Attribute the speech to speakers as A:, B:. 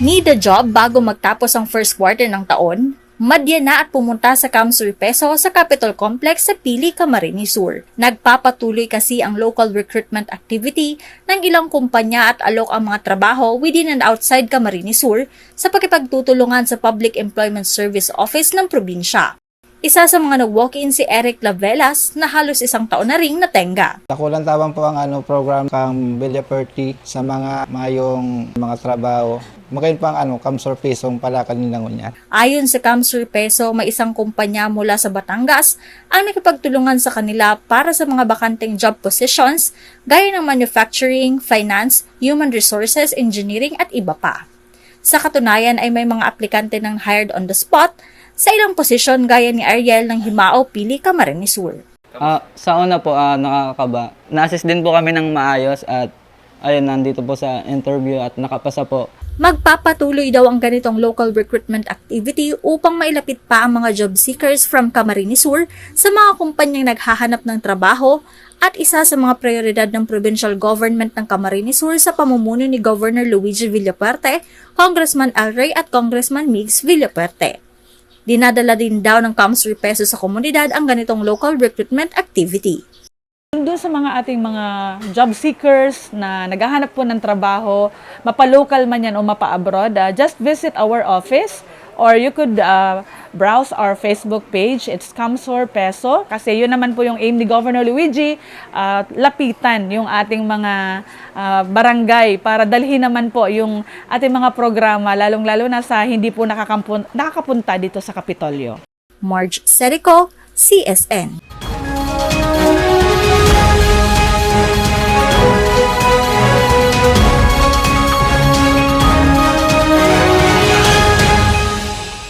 A: Need a job bago magtapos ang first quarter ng taon? Madya na at pumunta sa Kamsur-Peso sa Capitol Complex sa Pili, Camarines Sur. Nagpapatuloy kasi ang local recruitment activity ng ilang kumpanya at alok ang mga trabaho within and outside Camarines Sur sa pakipagtutulungan sa Public Employment Service Office ng probinsya. Isa sa mga nag-walk-in si Eric Lavelas na halos isang taon na ring natenga.
B: Nakulang tabang po ang program kang Villaperti sa mga mayong mga trabaho. Magayon pa ang Kamsur-Peso pala kanina niya.
A: Ayon sa Kamsur-Peso, may isang kumpanya mula sa Batangas ang nakipagtulungan sa kanila para sa mga bakanteng job positions gaya ng manufacturing, finance, human resources, engineering at iba pa. Sa katunayan ay may mga aplikante ng hired on the spot sa ilang posisyon gaya ni Ariel ng Himao, Pili, Camarines Sur.
C: Sa una po, nakakaba. Na-assist din po kami ng maayos at ayun, nandito po sa interview at nakapasa po.
A: Magpapatuloy daw ang ganitong local recruitment activity upang mailapit pa ang mga job seekers from Camarines Sur sa mga kumpanyang naghahanap ng trabaho at isa sa mga prioridad ng provincial government ng Camarines Sur sa pamumuno ni Governor Luigi Villapuerte, Congressman Al Rey at Congressman Migs Villapuerte. Dinadala din daw ng Kamsur-Peso sa komunidad ang ganitong local recruitment activity.
D: Doon sa mga ating mga job seekers na naghahanap po ng trabaho, mapa-local man yan o mapa-abroad, just visit our office or you could browse our Facebook page. It's Kamsur-Peso kasi yun naman po yung aim ni Governor Luigi, lapitan yung ating mga barangay para dalhin naman po yung ating mga programa, lalong-lalo na sa hindi po nakakapunta dito sa Kapitolyo.
A: Marge Serico, CSN.